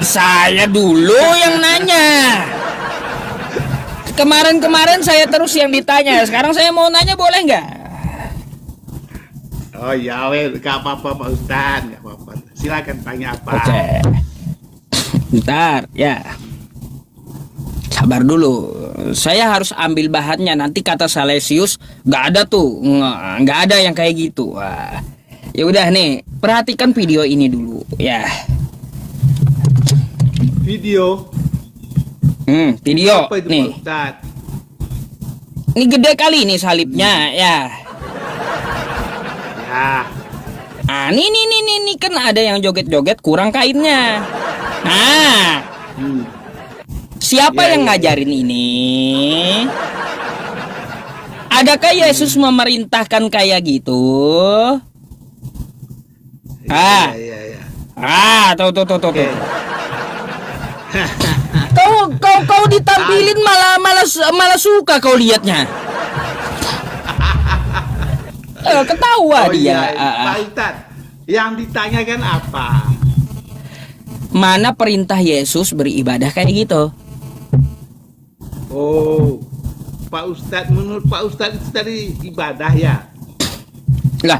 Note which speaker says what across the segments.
Speaker 1: Saya dulu yang nanya. Kemarin saya terus yang ditanya. Sekarang saya mau nanya, boleh nggak?
Speaker 2: Oh ya, gak apa-apa Pak Ustadz, gak apa-apa. Silakan tanya apa.
Speaker 1: Oke. Bentar, ya. Sabar dulu. Saya harus ambil bahannya. Nanti kata Salesius nggak ada tuh, nggak ada yang kayak gitu. Wah. Ya udah nih, perhatikan video ini dulu, ya.
Speaker 2: Video.
Speaker 1: Video
Speaker 2: Apa itu
Speaker 1: nih.
Speaker 2: Pak Ustadz?
Speaker 1: Ini gede kali nih salibnya, ya.
Speaker 2: Ya.
Speaker 1: Ah, nih kan ada yang joget-joget kurang kainnya. Nah, siapa
Speaker 2: Ya,
Speaker 1: yang
Speaker 2: ya,
Speaker 1: ngajarin ini? Adakah Yesus memerintahkan kayak gitu? Ah,
Speaker 2: Ya.
Speaker 1: tuh.
Speaker 2: Oke.
Speaker 1: Kau ditampilin malah suka kau liatnya. Ketawa
Speaker 2: Oh
Speaker 1: dia.
Speaker 2: iya, Pak Ustadz, yang ditanyakan apa?
Speaker 1: Mana perintah Yesus beribadah kayak gitu?
Speaker 2: Oh, Pak Ustadz, menurut Pak Ustadz itu tadi ibadah ya?
Speaker 1: Lah,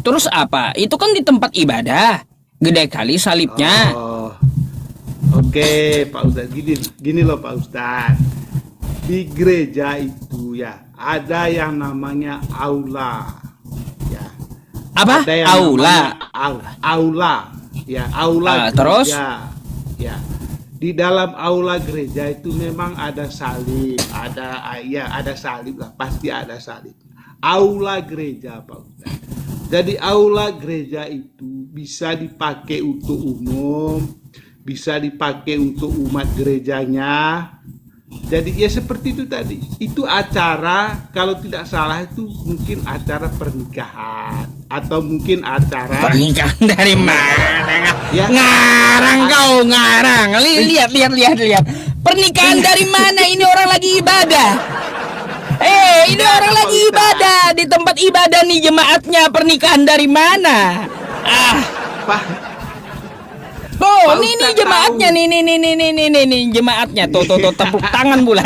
Speaker 1: terus apa? Itu kan di tempat ibadah. Gede kali salibnya.
Speaker 2: Oh, oke Pak Ustadz, gini loh Pak Ustadz. Di gereja itu ya ada yang namanya aula. Ya.
Speaker 1: Apa?
Speaker 2: Ada yang
Speaker 1: Aula.
Speaker 2: namanya aula. Ya, aula gereja.
Speaker 1: Terus?
Speaker 2: Ya. Di dalam aula gereja itu memang ada salib, ada salib lah, pasti ada salib. Aula gereja Pak Ustadz. Jadi aula gereja itu bisa dipakai untuk umum, bisa dipakai untuk umat gerejanya. Jadi ya seperti itu tadi. Itu acara, kalau tidak salah itu mungkin acara pernikahan atau mungkin acara
Speaker 1: Pernikahan dari mana?
Speaker 2: Ya.
Speaker 1: Ngarang. Lihat. Pernikahan dari mana? Ini orang lagi ibadah. Ini orang lagi ibadah di tempat ibadah nih jemaatnya. Pernikahan dari mana?
Speaker 2: Pak.
Speaker 1: Oh,
Speaker 2: Pak
Speaker 1: nih
Speaker 2: Ustadz
Speaker 1: jemaatnya
Speaker 2: tahu.
Speaker 1: nih jemaatnya. Tuh tepuk tangan pula.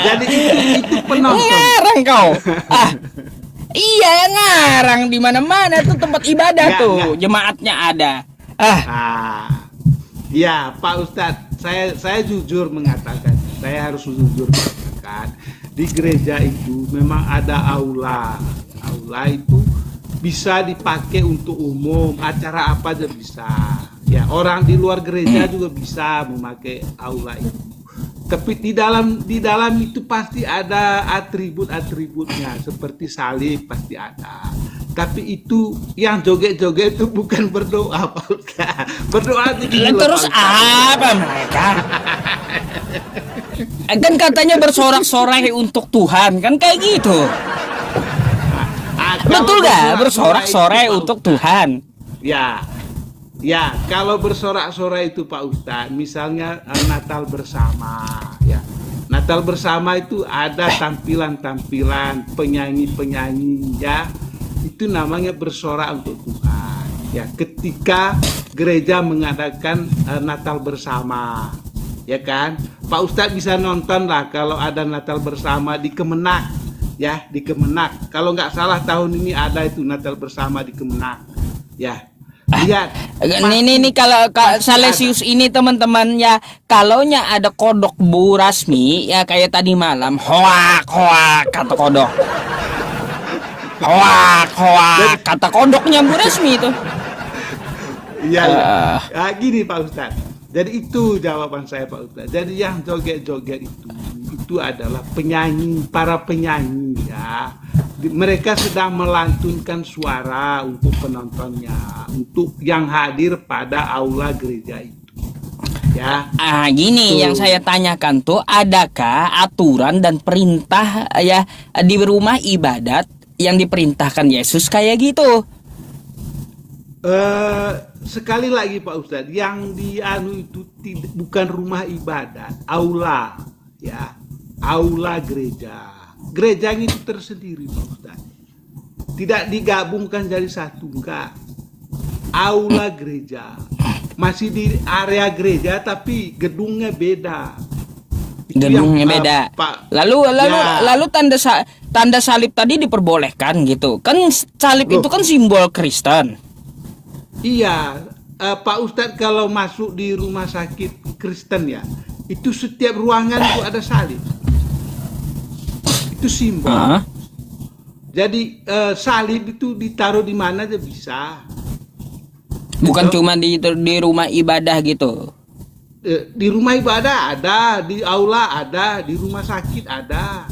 Speaker 2: Jadi itu penonton.
Speaker 1: Ngarang kau. Iya ngarang di mana-mana tuh tempat ibadah tuh.
Speaker 2: Enggak.
Speaker 1: Jemaatnya ada.
Speaker 2: Ya Pak Ustadz, saya jujur mengatakan, saya harus jujur mengatakan, di gereja itu memang ada aula. Aula itu bisa dipakai untuk umum, acara apa aja bisa. Ya, orang di luar gereja juga bisa memakai aula itu. Tapi di dalam itu pasti ada atribut-atributnya, seperti salib pasti ada. Tapi itu yang joget-joget itu bukan berdoa, Pak Ustaz. Berdoa itu
Speaker 1: Terus apa mereka? Kan katanya bersorak-sorai untuk Tuhan, kan kayak gitu. Betul gak? Bersorak-sorai untuk Tuhan.
Speaker 2: Ya, kalau bersorak-sorai itu Pak Ustadz, misalnya Natal bersama, ya. Natal bersama itu ada tampilan-tampilan penyanyi-penyanyi, ya. Itu namanya bersorak untuk Tuhan. Ya, ketika gereja mengadakan Natal bersama, ya kan? Pak Ustadz bisa nonton lah kalau ada Natal bersama di Kemenak. Ya, di Kemenak. Kalau nggak salah tahun ini ada itu Natal bersama di Kemenak. Ya, lihat.
Speaker 1: Ini kalau Salesius ini teman-teman ya, kalaunya ada kodok Bu Rasmi ya kayak tadi malam, hoak kata kodok. Hoak kata kodoknya Bu Rasmi itu.
Speaker 2: Iya. Gini Pak Ustadz. Jadi itu jawaban saya Pak Ustadz. Jadi yang joget-joget itu adalah para penyanyi ya. Mereka sedang melantunkan suara untuk penontonnya, untuk yang hadir pada aula gereja itu. Ya.
Speaker 1: Gini yang saya tanyakan tuh, adakah aturan dan perintah ya di rumah ibadat yang diperintahkan Yesus kayak gitu?
Speaker 2: Sekali lagi Pak Ustadz, yang dianu itu bukan rumah ibadat, aula, ya, aula gereja. Gerejanya itu tersendiri Pak Ustadz, tidak digabungkan jadi satu, enggak. aula gereja. Masih di area gereja tapi gedungnya beda. Itu
Speaker 1: Gedungnya
Speaker 2: yang,
Speaker 1: beda.
Speaker 2: Pak.
Speaker 1: Lalu tanda salib tadi diperbolehkan gitu. Kan salib
Speaker 2: Loh.
Speaker 1: itu kan simbol Kristen.
Speaker 2: Iya, Pak Ustadz kalau masuk di rumah sakit Kristen ya, itu setiap ruangan itu ada salib. Itu simbol.
Speaker 1: Hah?
Speaker 2: Jadi salib itu ditaruh di mana aja bisa.
Speaker 1: Bukan
Speaker 2: Gitu.
Speaker 1: cuma di rumah ibadah gitu.
Speaker 2: Di rumah ibadah ada, di aula ada, di rumah sakit ada.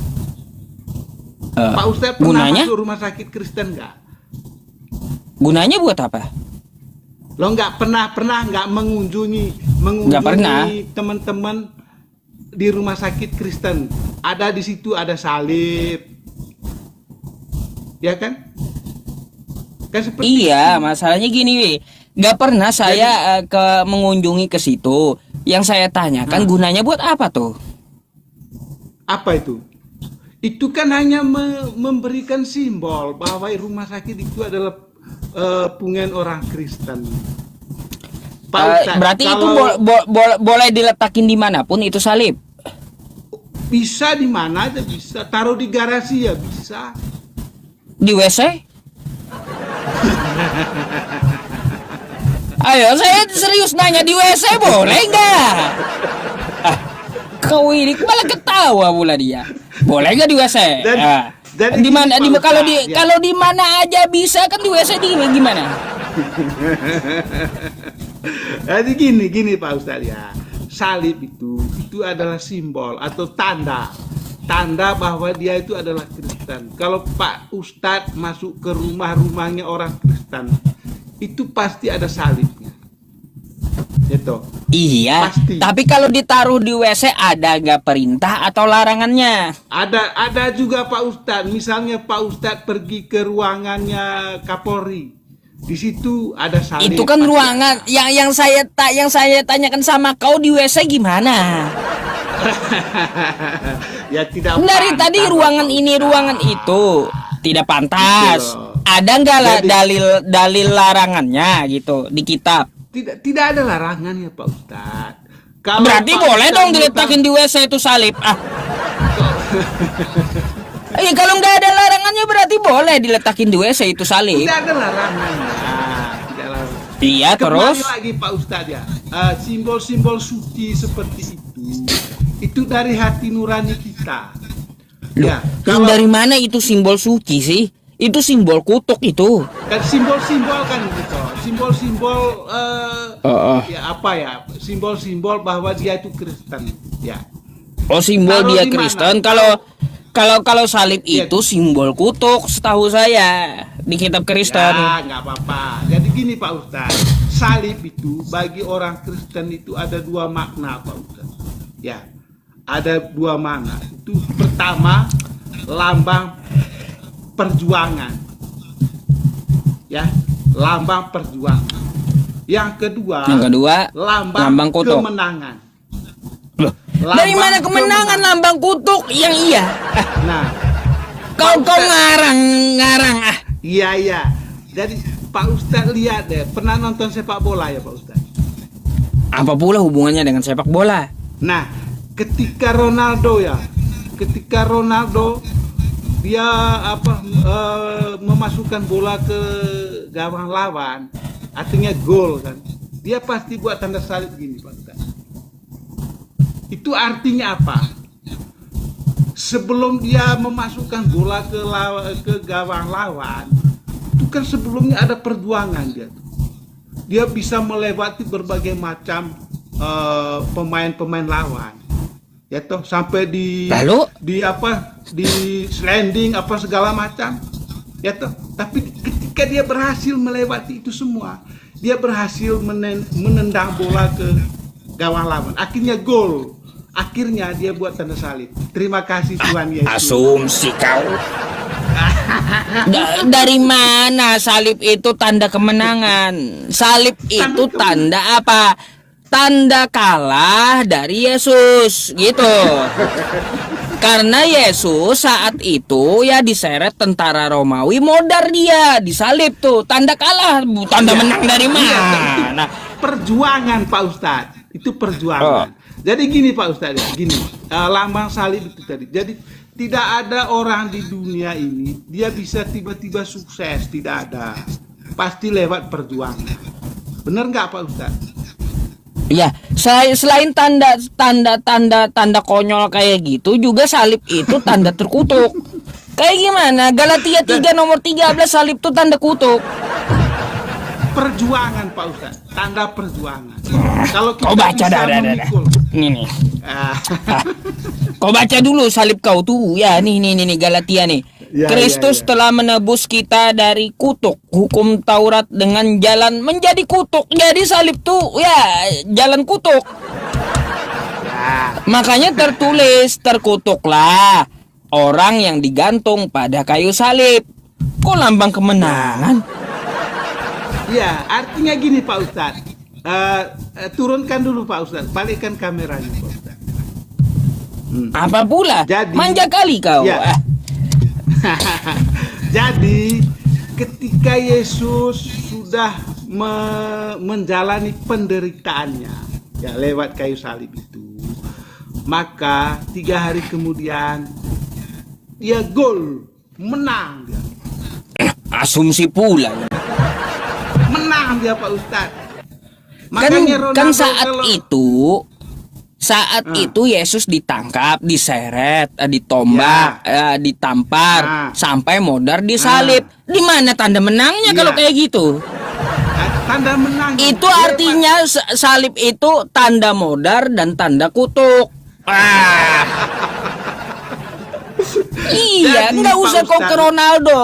Speaker 2: Pak Ustadz pernah
Speaker 1: Gunanya?
Speaker 2: masuk rumah sakit Kristen nggak?
Speaker 1: Gunanya buat apa?
Speaker 2: Lo nggak pernah nggak mengunjungi
Speaker 1: Nggak pernah.
Speaker 2: teman-teman di rumah sakit Kristen. Ada di situ ada salib, ya kan? Kan seperti
Speaker 1: Iya, masalahnya gini, Wi. Nggak pernah saya mengunjungi ke situ. Yang saya tanyakan gunanya buat apa tuh?
Speaker 2: apa itu? Itu kan hanya memberikan simbol bahwa rumah sakit itu adalah punya orang Kristen. Pak Ustadz,
Speaker 1: Berarti itu
Speaker 2: kalau
Speaker 1: boleh diletakin dimanapun itu salib.
Speaker 2: bisa di mana aja bisa, taruh di garasi ya bisa.
Speaker 1: Di WC? Ayo, saya serius nanya, di WC boleh nggak? Ah, kau ini malah ketawa pula dia. Boleh nggak di WC?
Speaker 2: Dan
Speaker 1: Di mana?
Speaker 2: gini, Pak
Speaker 1: Kalau
Speaker 2: Ustadz, ya.
Speaker 1: kalau di mana aja bisa kan, di WC di gimana?
Speaker 2: Jadi gini Pak Ustadz ya, salib itu adalah simbol atau tanda bahwa dia itu adalah Kristen. Kalau Pak Ustadz masuk ke rumahnya orang Kristen, itu pasti ada salibnya, gitu.
Speaker 1: Iya,
Speaker 2: Pasti.
Speaker 1: tapi kalau ditaruh di WC ada nggak perintah atau larangannya?
Speaker 2: Ada juga Pak Ustadz, misalnya Pak Ustadz pergi ke ruangannya Kapolri, di situ ada salib.
Speaker 1: Itu kan
Speaker 2: pasti
Speaker 1: ruangan
Speaker 2: ada.
Speaker 1: yang saya tanyakan sama kau, di WC gimana?
Speaker 2: Ya tidak
Speaker 1: Dari
Speaker 2: pantas,
Speaker 1: tadi ruangan
Speaker 2: Pak
Speaker 1: ini,
Speaker 2: Ustadz.
Speaker 1: ruangan itu tidak pantas.
Speaker 2: Gitu loh.
Speaker 1: Ada nggak
Speaker 2: Jadi-
Speaker 1: dalil larangannya gitu di kitab?
Speaker 2: Tidak ada larangannya Pak Ustadz. Kalau
Speaker 1: Berarti
Speaker 2: Pak
Speaker 1: boleh
Speaker 2: Ustadz
Speaker 1: dong
Speaker 2: mau
Speaker 1: diletakin di WC itu salib. Iya, kalau nggak ada larangannya berarti boleh diletakin di WC itu salib.
Speaker 2: tidak ada larangannya. Tidak larangan.
Speaker 1: Iya, terus
Speaker 2: Kembali lagi Pak Ustadz ya, simbol-simbol suci seperti itu dari hati nurani kita.
Speaker 1: Loh,
Speaker 2: Ya,
Speaker 1: yang dari mana itu simbol suci sih? Itu simbol kutuk itu.
Speaker 2: kan simbol-simbol kan gitu, simbol-simbol ya apa ya, simbol-simbol bahwa dia itu Kristen, ya.
Speaker 1: Oh, simbol
Speaker 2: Taruh
Speaker 1: dia
Speaker 2: di mana?
Speaker 1: Kristen. Kalau salib
Speaker 2: Iya.
Speaker 1: itu simbol kutuk setahu saya di kitab Kristen.
Speaker 2: Ya, nggak apa-apa. Jadi gini Pak Ustadz, salib itu bagi orang Kristen itu ada dua makna Pak Ustadz. Ya, ada dua makna. Itu pertama, lambang perjuangan. Ya, lambang perjuangan. Yang kedua, lambang
Speaker 1: kutuk.
Speaker 2: kemenangan.
Speaker 1: Loh,
Speaker 2: Lambang
Speaker 1: dari mana kemenangan lambang kutuk? Yang iya.
Speaker 2: Nah,
Speaker 1: Kau
Speaker 2: Pak Ustadz-
Speaker 1: ngarang ah.
Speaker 2: iya. Jadi Pak Ustadz lihat deh, pernah nonton sepak bola ya Pak Ustadz?
Speaker 1: Apa pula hubungannya dengan sepak bola?
Speaker 2: Nah, ketika Ronaldo dia memasukkan bola ke gawang lawan, artinya gol kan. Dia pasti buat tanda salib gini Pak Ustadz. Itu artinya apa? Sebelum dia memasukkan bola ke gawang lawan, itu kan sebelumnya ada perjuangan dia. Dia bisa melewati berbagai macam pemain-pemain lawan. Ya toh sampai di sliding apa segala macam. Ya toh, tapi ketika dia berhasil melewati itu semua, dia berhasil menendang bola ke gawang lawan. Akhirnya gol. Akhirnya dia buat tanda salib. Terima kasih Tuhan Yesus.
Speaker 1: Asumsi kau. Dari mana salib itu tanda kemenangan? Salib itu tanda apa? Tanda kalah dari Yesus, gitu. Karena Yesus saat itu ya diseret tentara Romawi, modar dia, disalib tuh, tanda kalah, tanda menang dari mana?
Speaker 2: Perjuangan Pak Ustadz, itu perjuangan. Jadi gini Pak Ustadz ya, gini, lambang salib itu tadi. Jadi tidak ada orang di dunia ini dia bisa tiba-tiba sukses, tidak ada. Pasti lewat perjuangan. Bener nggak Pak Ustadz?
Speaker 1: Ya, selain tanda konyol kayak gitu, juga salib itu tanda terkutuk. Kayak gimana? Galatia 3 nomor 13 salib itu tanda kutuk.
Speaker 2: Perjuangan Pak Ustadz, tanda perjuangan. Kalau kita
Speaker 1: Kau baca
Speaker 2: bisa
Speaker 1: dah.
Speaker 2: memikul,
Speaker 1: Nih.
Speaker 2: Ah,
Speaker 1: Kau baca dulu salib kau tuh. Ya, nih Galatia nih.
Speaker 2: Ya,
Speaker 1: Kristus
Speaker 2: ya.
Speaker 1: telah menebus kita dari kutuk hukum Taurat dengan jalan menjadi kutuk. Jadi salib tuh ya jalan kutuk.
Speaker 2: ya.
Speaker 1: Makanya tertulis terkutuklah orang yang digantung pada kayu salib. Kok lambang kemenangan?
Speaker 2: Ya, artinya gini Pak Ustadz. Turunkan dulu Pak Ustadz, balikkan kameranya Pak Ustadz.
Speaker 1: Apa pula?
Speaker 2: Jadi-
Speaker 1: Manja kali kau.
Speaker 2: Ya. Jadi ketika Yesus sudah menjalani penderitaannya ya lewat kayu salib itu, maka 3 hari kemudian dia gol, menang dia.
Speaker 1: Asumsi pula.
Speaker 2: Menang dia Pak Ustadz.
Speaker 1: Kan saat itu Yesus ditangkap, diseret, ditombak, ditampar, sampai modar disalib. Di mana tanda menangnya kalau kayak gitu?
Speaker 2: Tanda menang
Speaker 1: Itu artinya salib itu tanda modar dan tanda kutuk. Iya,
Speaker 2: Jadi,
Speaker 1: nggak
Speaker 2: Pak
Speaker 1: usah kau ke
Speaker 2: Ustadz.
Speaker 1: Ronaldo.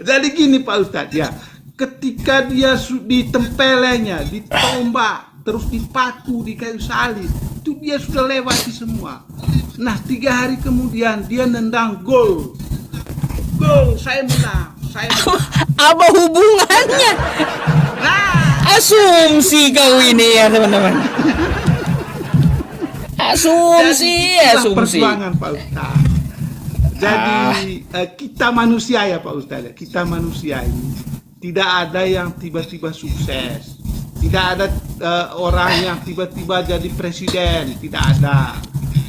Speaker 2: Jadi gini Pak Ustadz ya, ketika dia ditempelenya, ditombak, terus dipaku di kayu salib, itu dia sudah lewati semua. Nah 3 hari kemudian dia nendang gol, saya menang.
Speaker 1: Apa hubungannya?
Speaker 2: Nah,
Speaker 1: Asumsi kau ini ya teman-teman. Asumsi.
Speaker 2: perjuangan Pak Ustadz. Jadi kita manusia ya Pak Ustadz, kita manusia ini tidak ada yang tiba-tiba sukses, tidak ada orang yang tiba-tiba jadi presiden, tidak ada.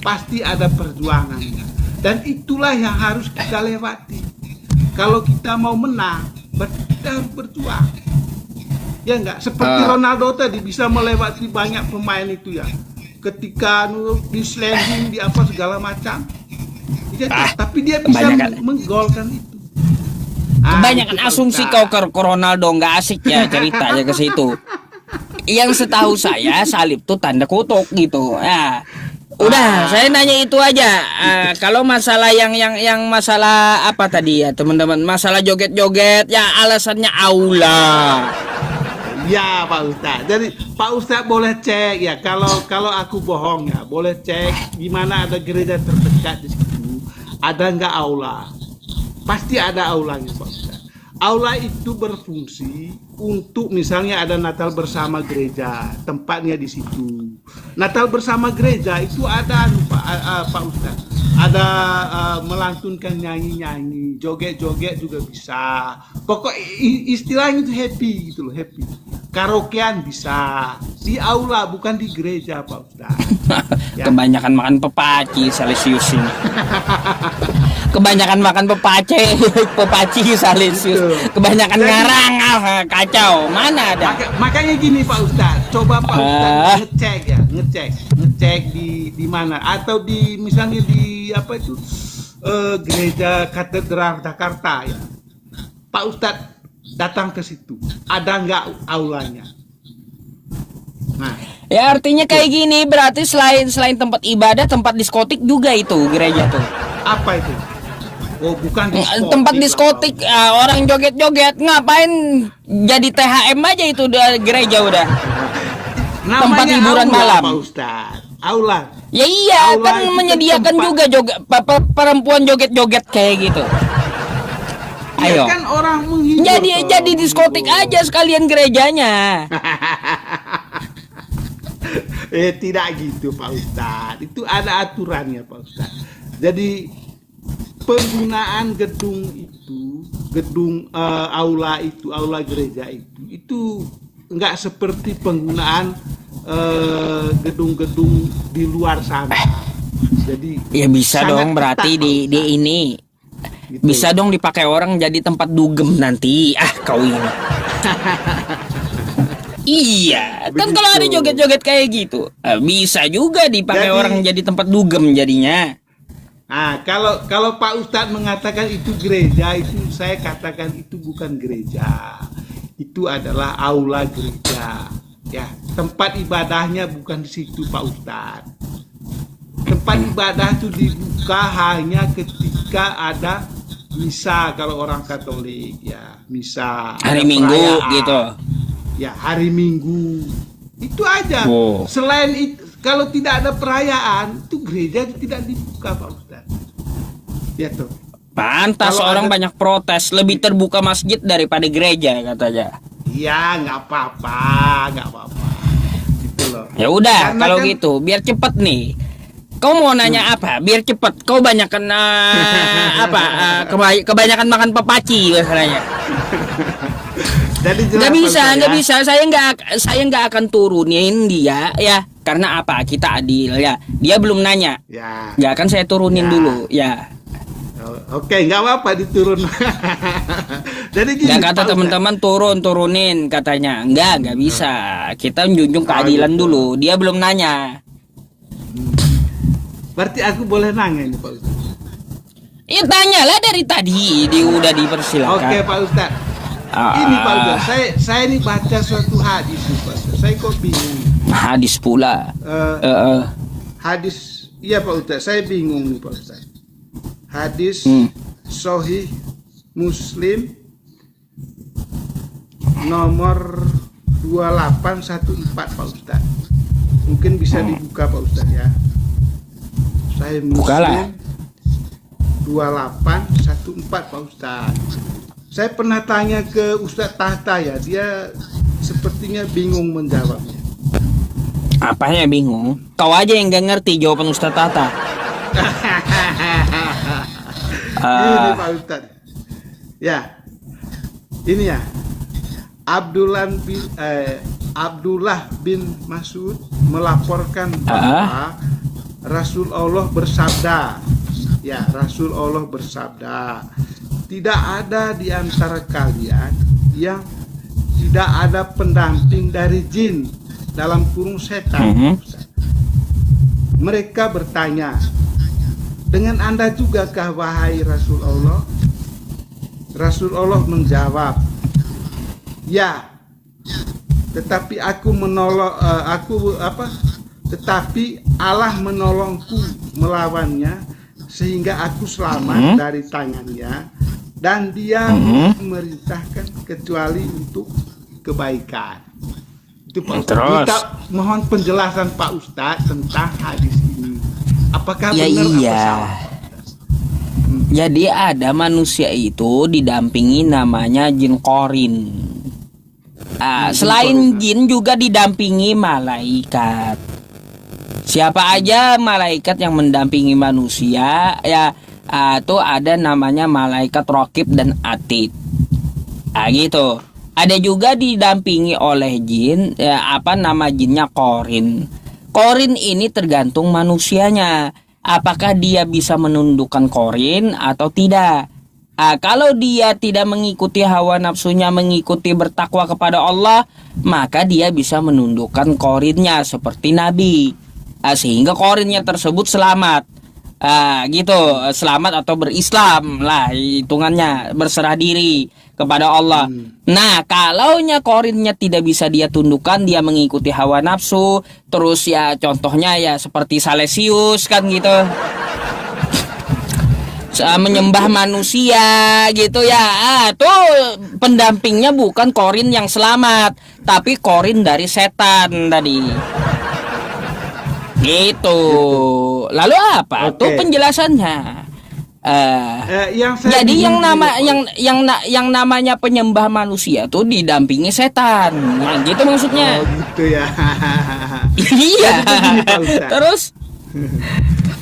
Speaker 2: Pasti ada perjuangannya, dan itulah yang harus kita lewati. Kalau kita mau menang, berarti kita harus berjuang. Ya enggak, seperti Ronaldo tadi bisa melewati banyak pemain itu ya. Ketika di sliding, di apa segala macam. Ya, tapi dia bisa menggolkan itu.
Speaker 1: Kebanyakan
Speaker 2: itu,
Speaker 1: asumsi
Speaker 2: Pak.
Speaker 1: kau ke Ronaldo, nggak asik ya ceritanya ke situ. Yang setahu saya salib tuh tanda kutuk gitu. Ya, udah saya nanya itu aja. Kalau masalah yang masalah apa tadi ya teman-teman, masalah joget-joget ya alasannya aula.
Speaker 2: Ya Pak Ustadz. Jadi Pak Ustadz boleh cek ya, kalau aku bohong ya, boleh cek di mana ada gereja terdekat di situ. Ada nggak aula? Pasti ada aulanya Pak Ustadz. Aula itu berfungsi untuk misalnya ada Natal bersama gereja, tempatnya di situ. Natal bersama gereja itu ada Pak Ustadz. Ada melantunkan nyanyi-nyanyi, joget-joget juga bisa. Pokok istilahnya itu happy gitu loh, happy. Karaokean bisa di aula, bukan di gereja Pak Ustadz. Ya.
Speaker 1: Kebanyakan makan pepaci Salesius ini. Kebanyakan makan pepaci Salesius. Kebanyakan ngarang, kacau. Mana ada?
Speaker 2: Makanya gini Pak Ustadz, coba Pak Ustadz ngecek di mana, atau di misalnya di apa itu gereja katedral Jakarta ya. Pak Ustadz datang ke situ, ada nggak aulanya? Nah,
Speaker 1: ya artinya kayak gini, berarti selain tempat ibadah, tempat diskotik juga itu gereja tuh.
Speaker 2: apa itu? Oh, bukan diskotik.
Speaker 1: Tempat diskotik, orang joget-joget, ngapain jadi THM aja itu udah gereja udah.
Speaker 2: Namanya
Speaker 1: tempat hiburan
Speaker 2: aula,
Speaker 1: malam.
Speaker 2: Pak Ustadz. Aula.
Speaker 1: Ya iya,
Speaker 2: Aula
Speaker 1: kan
Speaker 2: itu
Speaker 1: menyediakan
Speaker 2: tempat-
Speaker 1: juga joget perempuan joget-joget kayak gitu. Ayo.
Speaker 2: Ya kan orang menghibur.
Speaker 1: Jadi diskotik aja sekalian gerejanya.
Speaker 2: Tidak gitu Pak Ustadz. Itu ada aturannya Pak Ustadz. Jadi penggunaan gedung itu, aula gereja itu enggak seperti penggunaan gedung-gedung di luar sana. Jadi
Speaker 1: Ya bisa
Speaker 2: sangat
Speaker 1: dong berarti
Speaker 2: ketat,
Speaker 1: di
Speaker 2: Pak Ustadz.
Speaker 1: ini
Speaker 2: Gitu.
Speaker 1: bisa dong dipakai orang jadi tempat dugem nanti. Kau ini. Iya, kan
Speaker 2: Begitu.
Speaker 1: kalau ada joget-joget kayak gitu, bisa juga dipakai
Speaker 2: Jadi-
Speaker 1: orang jadi tempat dugem jadinya.
Speaker 2: Nah, kalau Pak Ustadz mengatakan itu gereja, itu saya katakan itu bukan gereja. Itu adalah aula gereja. Ya, tempat ibadahnya bukan di situ Pak Ustadz. Tempat ibadah itu dibuka hanya ketika ada misa kalau orang Katolik, ya, misa.
Speaker 1: Hari
Speaker 2: ada
Speaker 1: Minggu
Speaker 2: perayaan.
Speaker 1: gitu.
Speaker 2: Ya, hari Minggu. Itu aja.
Speaker 1: Wow.
Speaker 2: Selain itu, kalau tidak ada perayaan, itu gereja tidak dibuka Pak Ustadz. Ya tuh.
Speaker 1: Pantas
Speaker 2: Kalau
Speaker 1: orang
Speaker 2: ada-
Speaker 1: banyak protes, lebih terbuka masjid daripada gereja katanya.
Speaker 2: Iya, nggak apa-apa, nggak apa-apa. Gitu loh.
Speaker 1: Ya udah,
Speaker 2: Karena
Speaker 1: kalau
Speaker 2: kan-
Speaker 1: gitu biar cepet nih. Kau mau nanya apa? Biar cepet. Kau banyakan kebanyakan makan papaci masalahnya.
Speaker 2: Jadi jelas,
Speaker 1: Nggak
Speaker 2: Pak
Speaker 1: bisa,
Speaker 2: Ustadz,
Speaker 1: nggak
Speaker 2: ya.
Speaker 1: bisa. Saya nggak akan turunin dia ya. Karena apa? Kita adil ya. Dia belum nanya.
Speaker 2: Ya.
Speaker 1: Nggak akan saya turunin
Speaker 2: Ya.
Speaker 1: dulu ya.
Speaker 2: Oke, nggak apa-apa diturun. Jadi gini,
Speaker 1: Nggak
Speaker 2: Pak
Speaker 1: kata
Speaker 2: Ustadz.
Speaker 1: teman-teman turunin katanya. Nggak bisa. Kita menjunjung keadilan
Speaker 2: gitu.
Speaker 1: dulu. Dia belum nanya.
Speaker 2: Berarti aku boleh nanya nih Pak Ustadz.
Speaker 1: Ya tanyalah dari tadi. Dia udah dipersilakan.
Speaker 2: Oke Pak Ustadz.
Speaker 1: Ah.
Speaker 2: Ini Pak Ustadz, saya ini baca suatu hadis nih, Pak Ustadz. Saya kok bingung.
Speaker 1: Hadis pula.
Speaker 2: Eh, hadis, iya Pak Ustadz, saya bingung nih Pak Ustadz. Hadis Sahih Muslim nomor 2814 Pak Ustadz. Mungkin bisa dibuka Pak Ustadz ya. Sahih
Speaker 1: Bukalah.
Speaker 2: Muslim 2814 Pak Ustadz. Saya pernah tanya ke Ustadz Tahta ya, dia sepertinya bingung menjawabnya.
Speaker 1: Apanya bingung? Kau aja yang gak ngerti jawaban Ustaz Tata.
Speaker 2: Ini Pak Ustadz. Ya, ini ya. Abdullah bin Mas'ud melaporkan bahwa Rasul Allah bersabda. Ya, Rasul Allah bersabda, tidak ada di antara kalian yang tidak ada pendamping dari jin, dalam kurung setan. Mereka bertanya, dengan Anda juga kah wahai Rasul Allah? Rasul Allah menjawab, ya. Tetapi tetapi Allah menolongku melawannya sehingga aku selamat dari tangannya, dan dia memerintahkan kecuali untuk kebaikan. Itu Pak Ustadz.
Speaker 1: Terus?
Speaker 2: Kita mohon penjelasan Pak Ustadz tentang hadis ini. Apakah
Speaker 1: Ya
Speaker 2: benar apa
Speaker 1: iya.
Speaker 2: salah?
Speaker 1: Jadi ada manusia itu didampingi namanya jin korin. Selain jin juga didampingi malaikat. Siapa aja malaikat yang mendampingi manusia ya itu ada namanya malaikat raqib dan atid. Gitu. Ada juga didampingi oleh jin ya, apa nama jinnya korin. Korin ini tergantung manusianya. Apakah dia bisa menundukkan korin atau tidak? Kalau dia tidak mengikuti hawa nafsunya, mengikuti bertakwa kepada Allah, maka dia bisa menundukkan korinnya seperti Nabi. Sehingga korinnya tersebut selamat. Gitu, selamat atau berislam lah hitungannya, berserah diri kepada Allah. Nah, kalaunya korinnya tidak bisa dia tundukkan, dia mengikuti hawa nafsu, terus ya contohnya ya seperti Salesius kan gitu. Menyembah manusia gitu ya. Tuh pendampingnya bukan korin yang selamat, tapi korin dari setan tadi. Gitu. Lalu apa?
Speaker 2: Oke.
Speaker 1: Tuh penjelasannya.
Speaker 2: Yang saya
Speaker 1: Jadi yang
Speaker 2: bingung
Speaker 1: nama
Speaker 2: juga,
Speaker 1: yang namanya penyembah manusia tuh didampingi setan. Nah, gitu maksudnya.
Speaker 2: oh gitu ya.
Speaker 1: Iya.
Speaker 2: Jadi begini, Pak Ustadz.
Speaker 1: Terus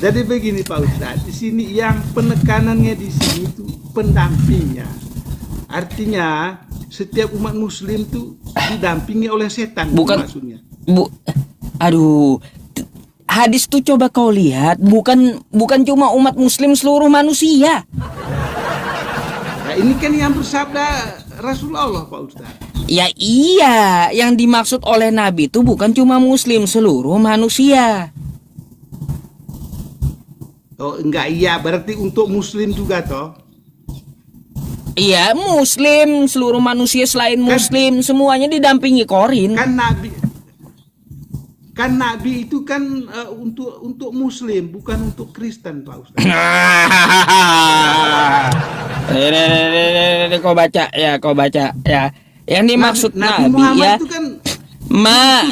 Speaker 2: Jadi begini Pak Ustadz, di sini yang penekanannya di sini itu pendampingnya. Artinya setiap umat Muslim tuh didampingi oleh setan, itu
Speaker 1: Bukan.
Speaker 2: maksudnya.
Speaker 1: Aduh, hadis tuh coba kau lihat, bukan cuma umat muslim, seluruh manusia.
Speaker 2: Nah, ini kan yang bersabda Rasulullah Pak Ustadz.
Speaker 1: Ya iya, yang dimaksud oleh Nabi itu bukan cuma muslim, seluruh manusia.
Speaker 2: Oh enggak, iya berarti untuk Muslim juga toh.
Speaker 1: Iya, muslim, seluruh manusia selain muslim, semuanya didampingi korin.
Speaker 2: Kan Nabi itu kan untuk Muslim, bukan untuk Kristen Pak Ustadz.
Speaker 1: Kau baca ya. Yang dimaksud
Speaker 2: Nabi
Speaker 1: Nabi
Speaker 2: Muhammad
Speaker 1: ya.
Speaker 2: itu kan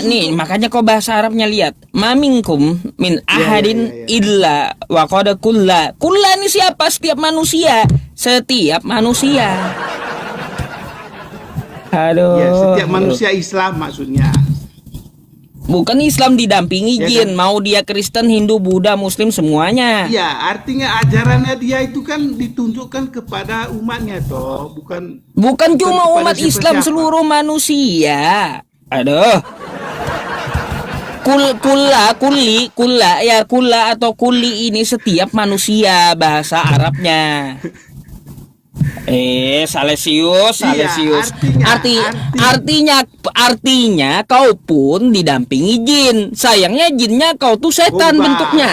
Speaker 1: Nih makanya kau bahasa Arabnya lihat. Ma minkum min ahadin
Speaker 2: ya.
Speaker 1: illa wa qad kulla. Kulla ini siapa? Setiap manusia. Setiap manusia. Aduh.
Speaker 2: ya, setiap manusia Islam maksudnya.
Speaker 1: Bukan Islam didampingi
Speaker 2: Ya
Speaker 1: jin,
Speaker 2: kan?
Speaker 1: mau dia Kristen, Hindu, Buddha, Muslim semuanya.
Speaker 2: Iya, artinya ajarannya dia itu kan ditunjukkan kepada umatnya toh,
Speaker 1: Bukan cuma
Speaker 2: kepada
Speaker 1: umat Islam,
Speaker 2: siapa-siapa.
Speaker 1: seluruh manusia. Aduh. Kulla atau kuli ini setiap manusia bahasa Arabnya. Salesius.
Speaker 2: Iya,
Speaker 1: Artinya kau pun didampingi jin. Sayangnya jinnya kau tuh setan
Speaker 2: Ubah.
Speaker 1: bentuknya.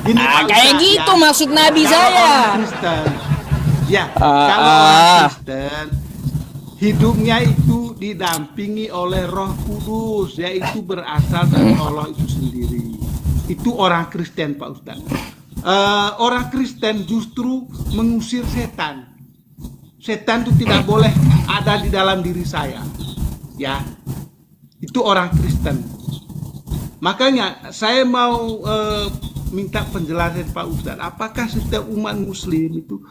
Speaker 2: Gini, Pak
Speaker 1: Kayak
Speaker 2: Ustadz,
Speaker 1: gitu
Speaker 2: ya.
Speaker 1: maksud Nabi
Speaker 2: Kalau
Speaker 1: saya.
Speaker 2: orang Kristen, ya, kalau orang Kristen hidupnya itu didampingi oleh Roh Kudus, yaitu berasal dari Allah itu sendiri. Itu orang Kristen Pak Ustadz. Orang Kristen justru mengusir setan. Setan itu tidak boleh ada di dalam diri saya. Ya, itu orang Kristen. Makanya saya mau minta penjelasan Pak Ustadz. Apakah setiap umat Muslim itu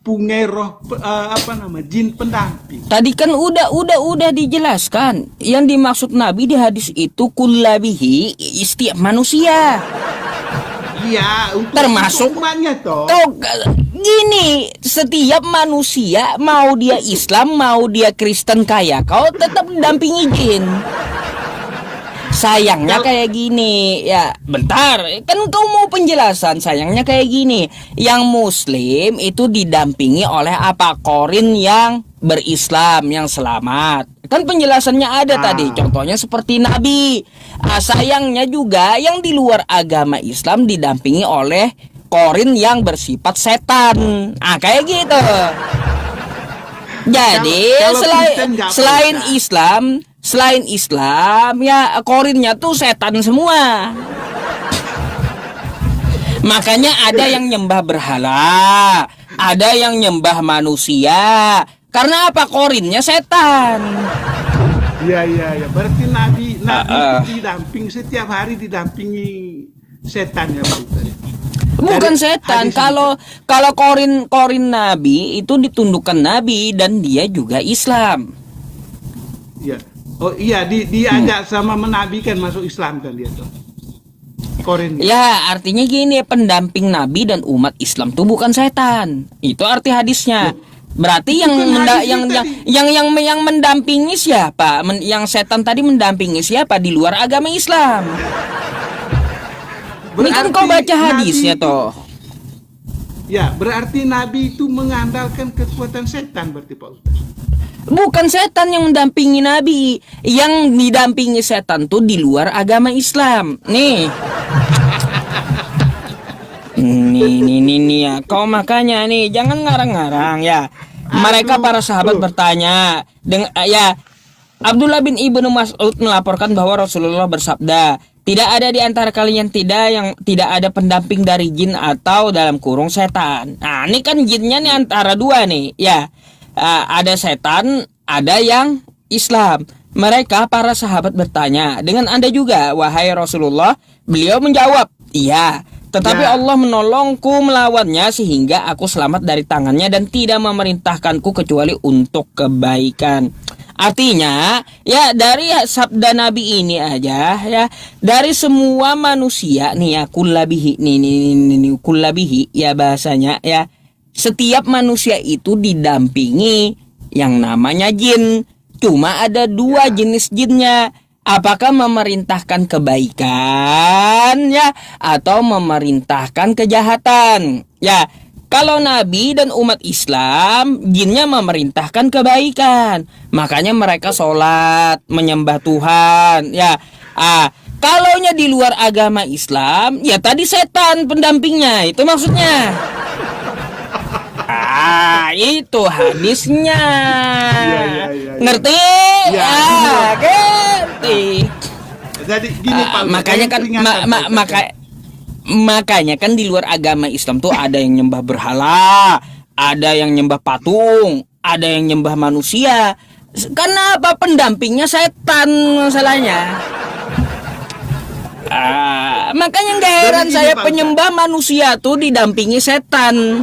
Speaker 2: punya roh jin pendamping?
Speaker 1: Tadi kan udah dijelaskan. Yang dimaksud Nabi di hadis itu kullabihi, setiap manusia.
Speaker 2: Iya,
Speaker 1: Termasuk
Speaker 2: untuk umatnya toh.
Speaker 1: Gini, setiap manusia mau dia Islam, mau dia Kristen kayak kau tetap mendampingi jin. Sayangnya kayak gini, ya bentar, kan kau mau penjelasan. Sayangnya kayak gini, yang Muslim itu didampingi oleh apa? Korin yang berislam, yang selamat. Kan penjelasannya ada tadi, contohnya seperti Nabi. Sayangnya juga yang di luar agama Islam didampingi oleh korin yang bersifat setan. Kayak gitu. Jadi
Speaker 2: Kalau Kristen nggak
Speaker 1: selain Islam ya korinnya tuh setan semua. Makanya ada yang nyembah berhala, ada yang nyembah manusia. Karena apa? Korinnya setan.
Speaker 2: Iya. Berarti Nabi itu didamping setiap hari didampingi setan ya Pak Ustadz.
Speaker 1: Bukan
Speaker 2: Dari
Speaker 1: setan.
Speaker 2: hadis
Speaker 1: Kalau korin Nabi itu ditundukkan Nabi dan dia juga Islam.
Speaker 2: Iya. Oh iya, diajak sama menabikan masuk Islam kan dia tuh. Korin.
Speaker 1: Ya, artinya gini, pendamping Nabi dan umat Islam itu bukan setan. Itu arti hadisnya. Berarti yang mendampingi siapa? Yang setan tadi mendampingi siapa di luar agama Islam? Ini kan kau baca hadisnya toh.
Speaker 2: Ya, berarti Nabi itu mengandalkan kekuatan setan berarti Pak Ustaz.
Speaker 1: Bukan setan yang mendampingi Nabi, yang didampingi setan tuh di luar agama Islam. Nih. Nih ya. Kau makanya nih jangan ngarang-ngarang ya. Mereka para sahabat bertanya, Abdullah bin Ibnu Mas'ud melaporkan bahwa Rasulullah bersabda, tidak ada di antara kalian tidak ada pendamping dari jin atau dalam kurung setan. Nah, ini kan jinnya nih antara dua nih, ya. Ada setan, ada yang Islam. Mereka para sahabat bertanya, dengan Anda juga, wahai Rasulullah? Beliau menjawab, iya. Tetapi
Speaker 2: Ya.
Speaker 1: Allah menolongku melawannya sehingga aku selamat dari tangannya dan tidak memerintahkanku kecuali untuk kebaikan. Artinya, ya dari sabda Nabi ini aja ya, dari semua manusia nih ya, kullabihi nih, kullabihi ya bahasanya ya. Setiap manusia itu didampingi yang namanya jin. Cuma ada dua jenis jinnya. Apakah memerintahkan kebaikan ya atau memerintahkan kejahatan? Ya, kalau Nabi dan umat Islam, jinnya memerintahkan kebaikan. Makanya mereka sholat, menyembah Tuhan. Ya, kalaunya di luar agama Islam, ya tadi setan pendampingnya. Itu maksudnya. Itu hadisnya.
Speaker 2: Ya.
Speaker 1: Ngerti?
Speaker 2: Ya,
Speaker 1: Ngerti.
Speaker 2: Jadi gini Pak Ustadz,
Speaker 1: Makanya kan
Speaker 2: peringatan, Pak Ustadz.
Speaker 1: makanya kan di luar agama Islam tuh ada yang nyembah berhala, ada yang nyembah patung, ada yang nyembah manusia. Karena apa? Pendampingnya setan masalahnya. Makanya nggak heran
Speaker 2: Jadi gini,
Speaker 1: saya
Speaker 2: Pak
Speaker 1: penyembah manusia tuh didampingi setan.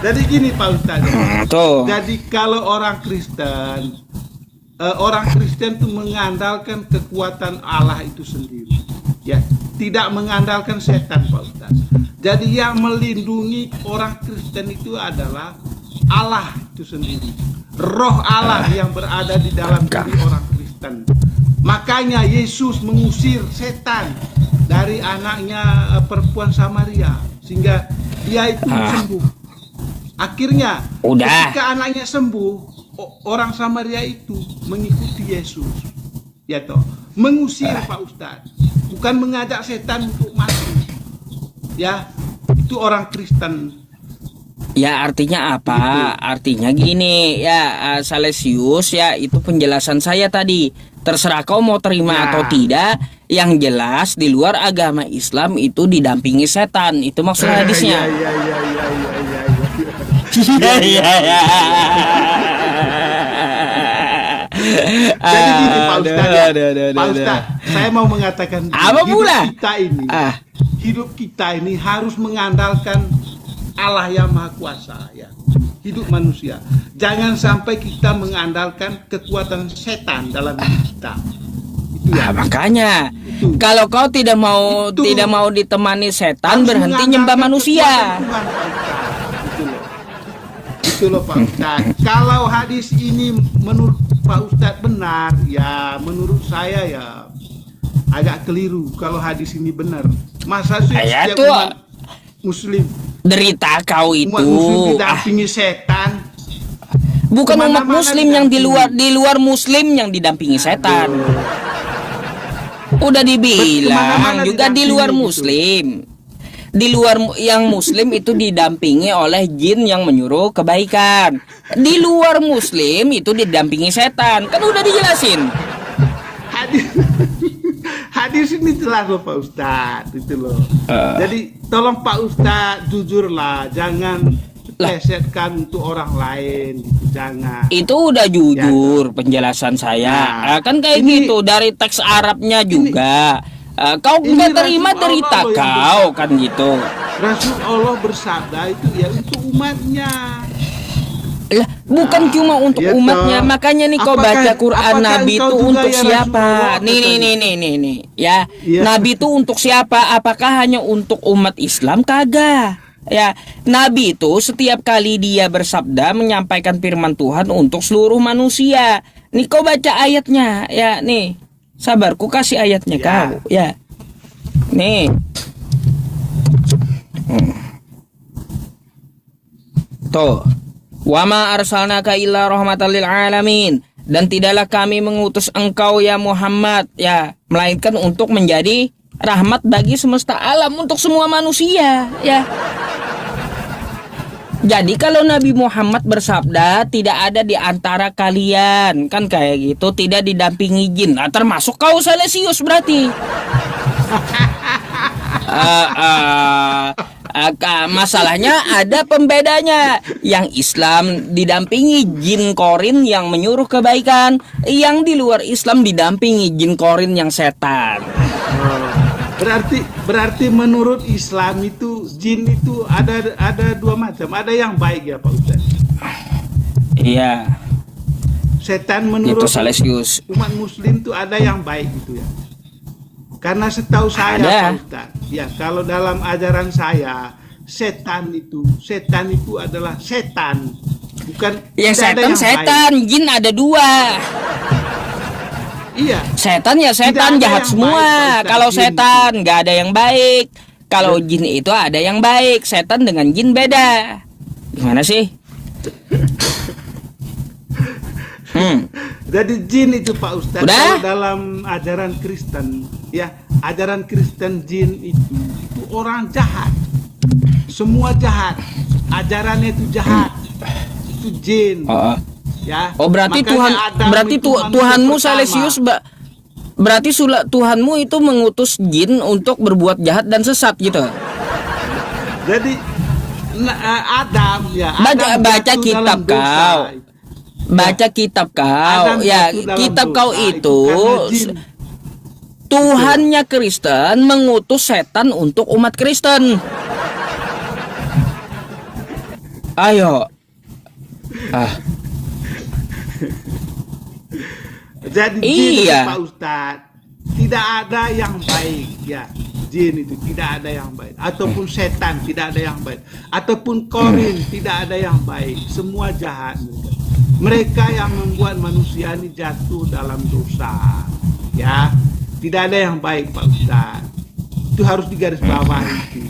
Speaker 2: Jadi gini Pak Ustadz.
Speaker 1: Tuh.
Speaker 2: Jadi kalau orang Kristen tuh mengandalkan kekuatan Allah itu sendiri, ya, tidak mengandalkan setan Pak Ustadz. Jadi yang melindungi orang Kristen itu adalah Allah itu sendiri, Roh Allah yang berada di dalam diri orang Kristen. Makanya Yesus mengusir setan dari anaknya perempuan Samaria sehingga dia itu sembuh. Akhirnya ketika anaknya sembuh, orang Samaria itu mengikuti Yesus, ya toh, mengusir Pak Ustadz, bukan mengajak setan untuk masuk, ya, itu orang Kristen.
Speaker 1: Ya artinya apa?
Speaker 2: Gitu.
Speaker 1: Artinya gini ya, Salesius ya, itu penjelasan saya tadi. Terserah kau mau terima atau tidak. Yang jelas di luar agama Islam itu didampingi setan. Itu maksud hadisnya.
Speaker 2: Iya. Jadi gini Pak Ustadz, Pak Ustadz, saya mau mengatakan
Speaker 1: Apa pula?
Speaker 2: Hidup kita ini harus mengandalkan Allah yang Maha Kuasa, ya. Hidup manusia. Jangan sampai kita mengandalkan kekuatan setan dalam hidup kita. Itu ya.
Speaker 1: Makanya
Speaker 2: Itu.
Speaker 1: kalau kau tidak mau
Speaker 2: Itu.
Speaker 1: ditemani setan,
Speaker 2: Harus
Speaker 1: berhenti
Speaker 2: mengandalkan
Speaker 1: nyembah manusia.
Speaker 2: kekuatan Tuhan, Pak Ustadz. Itu loh Pak Ustadz. Kalau hadis ini menurut Pak Ustadz benar, ya menurut saya ya agak keliru kalau hadis ini benar. Masa sih setiap
Speaker 1: tuh
Speaker 2: umat Muslim
Speaker 1: derita kau itu.
Speaker 2: umat Muslim didampingi setan?
Speaker 1: Bukan umat
Speaker 2: Kemana-mana
Speaker 1: Muslim yang di luar Muslim yang didampingi setan. Udah dibilang
Speaker 2: Kemana-mana
Speaker 1: juga di
Speaker 2: didampingi
Speaker 1: luar
Speaker 2: gitu.
Speaker 1: Muslim. Di luar yang Muslim itu didampingi oleh jin yang menyuruh kebaikan. Di luar Muslim itu didampingi setan. Kan udah dijelasin.
Speaker 2: Hadis ini jelas loh Pak Ustadz, itu loh. Jadi tolong Pak Ustadz jujurlah, jangan plesetkan untuk orang lain, gitu. Jangan.
Speaker 1: Itu udah jujur penjelasan saya.
Speaker 2: Nah,
Speaker 1: Kan kayak
Speaker 2: ini-
Speaker 1: gitu dari teks Arabnya juga. Kau
Speaker 2: ini
Speaker 1: nggak terima
Speaker 2: Rasul
Speaker 1: derita
Speaker 2: Allah loh yang
Speaker 1: kau
Speaker 2: bersabda.
Speaker 1: kan gitu.
Speaker 2: Rasul Allah bersabda itu ya untuk umatnya.
Speaker 1: Lah, bukan cuma untuk
Speaker 2: ya
Speaker 1: umatnya,
Speaker 2: toh.
Speaker 1: makanya nih kau
Speaker 2: Apakah-
Speaker 1: baca Quran
Speaker 2: apakah
Speaker 1: Nabi
Speaker 2: engkau
Speaker 1: itu
Speaker 2: juga
Speaker 1: untuk
Speaker 2: ya
Speaker 1: siapa?
Speaker 2: Rasulullah,
Speaker 1: Nih,
Speaker 2: katanya?
Speaker 1: ya.
Speaker 2: Iya.
Speaker 1: Nabi itu untuk siapa? Apakah hanya untuk umat Islam? Kagak. Ya, Nabi itu setiap kali dia bersabda menyampaikan firman Tuhan untuk seluruh manusia. Nih kau baca ayatnya, ya nih. Sabar, ku kasih ayatnya
Speaker 2: Ya.
Speaker 1: kau, ya. Nih. Tuh. Wa ma arsalnaka illa rahmatan lil alamin, dan tidaklah kami mengutus engkau ya Muhammad ya melainkan untuk menjadi rahmat bagi semesta alam, untuk semua manusia ya. Jadi kalau Nabi Muhammad bersabda tidak ada di antara kalian, kan kayak gitu, tidak didampingi jin. Nah, termasuk kau Salesius berarti. Masalahnya ada pembedanya. Yang Islam didampingi jin korin yang menyuruh kebaikan, yang di luar Islam didampingi jin korin yang setan.
Speaker 2: berarti menurut Islam itu jin itu ada dua macam. Ada yang baik ya Pak Ustaz.
Speaker 1: Iya,
Speaker 2: Setan
Speaker 1: itu
Speaker 2: menurut
Speaker 1: Salesius.
Speaker 2: umat Muslim itu ada yang baik gitu ya. Karena setahu saya
Speaker 1: Ada.
Speaker 2: Pak Ustaz, ya kalau dalam ajaran saya setan itu adalah setan, bukan
Speaker 1: Ya
Speaker 2: tidak ada
Speaker 1: setan
Speaker 2: yang
Speaker 1: setan, jin ada dua.
Speaker 2: baik. Iya.
Speaker 1: Setan ya
Speaker 2: Tidak
Speaker 1: setan
Speaker 2: ada
Speaker 1: jahat
Speaker 2: yang
Speaker 1: semua.
Speaker 2: baik, Pak Ustaz.
Speaker 1: Kalau
Speaker 2: Jin
Speaker 1: setan nggak ada yang baik. Kalau jin itu ada yang baik. Setan dengan jin beda. Gimana sih?
Speaker 2: Jadi jin itu Pak Ustaz,
Speaker 1: Udah?
Speaker 2: kalau dalam ajaran Kristen, ya ajaran Kristen jin itu orang jahat, semua jahat, ajarannya itu jahat, itu jin,
Speaker 1: Oh,
Speaker 2: ya.
Speaker 1: oh berarti
Speaker 2: Makanya
Speaker 1: Tuhan,
Speaker 2: Adam
Speaker 1: berarti
Speaker 2: itu manusia
Speaker 1: Tuhanmu
Speaker 2: pertama.
Speaker 1: Salesius, berarti Tuhanmu itu mengutus jin untuk berbuat jahat dan sesat gitu.
Speaker 2: Jadi Adam ya,
Speaker 1: Baca
Speaker 2: Adam
Speaker 1: baca
Speaker 2: jatuh
Speaker 1: kitab
Speaker 2: dalam dosa.
Speaker 1: kau. Baca kitab kau.
Speaker 2: Adam
Speaker 1: Ya,
Speaker 2: jatuh dalam
Speaker 1: kitab
Speaker 2: dosa
Speaker 1: kau itu
Speaker 2: karena jin.
Speaker 1: Tuhannya Kristen mengutus setan untuk umat Kristen. Ayo.
Speaker 2: Jadi jin itu,
Speaker 1: Iya.
Speaker 2: Pak Ustadz, tidak ada yang baik ya. Jin itu tidak ada yang baik, ataupun setan tidak ada yang baik, ataupun korin tidak ada yang baik. Semua jahat mereka. Mereka yang membuat manusia ini jatuh dalam dosa. Ya, tidak ada yang baik Pak Ustadz. Itu harus digarisbawahi itu.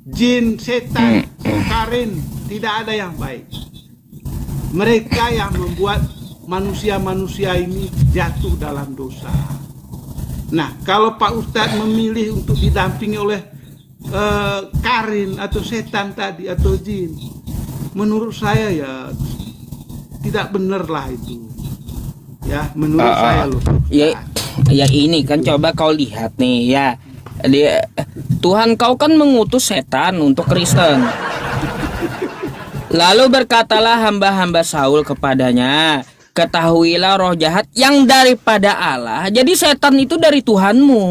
Speaker 2: Jin, setan, korin tidak ada yang baik. Mereka yang membuat manusia-manusia ini jatuh dalam dosa. Nah, kalau Pak Ustadz memilih untuk didampingi oleh karin atau setan tadi atau jin, menurut saya ya tidak benar lah itu. Ya, menurut saya loh.
Speaker 1: Ya ini kan coba kau lihat nih ya. Tuhan kau kan mengutus setan untuk Kristen. Lalu berkatalah hamba-hamba Saul kepadanya, ketahuilah roh jahat yang daripada Allah. Jadi setan itu dari Tuhanmu.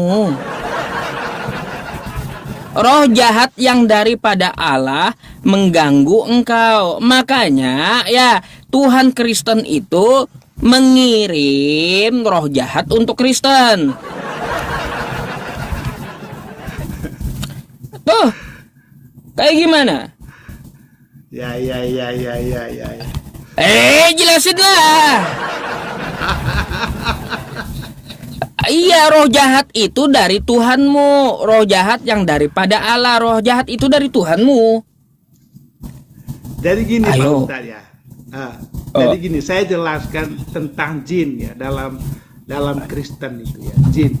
Speaker 1: Roh jahat yang daripada Allah mengganggu engkau. Makanya ya Tuhan Kristen itu mengirim roh jahat untuk Kristen. Tuh, kayak gimana?
Speaker 2: Ya.
Speaker 1: Jelasin lah. Iya, roh jahat itu dari Tuhanmu. Roh jahat yang daripada Allah. Roh jahat itu dari Tuhanmu.
Speaker 2: Jadi gini
Speaker 1: Ayo.
Speaker 2: Pak Ustadz ya. Jadi gini, saya jelaskan tentang jin ya dalam Kristen itu ya. Jin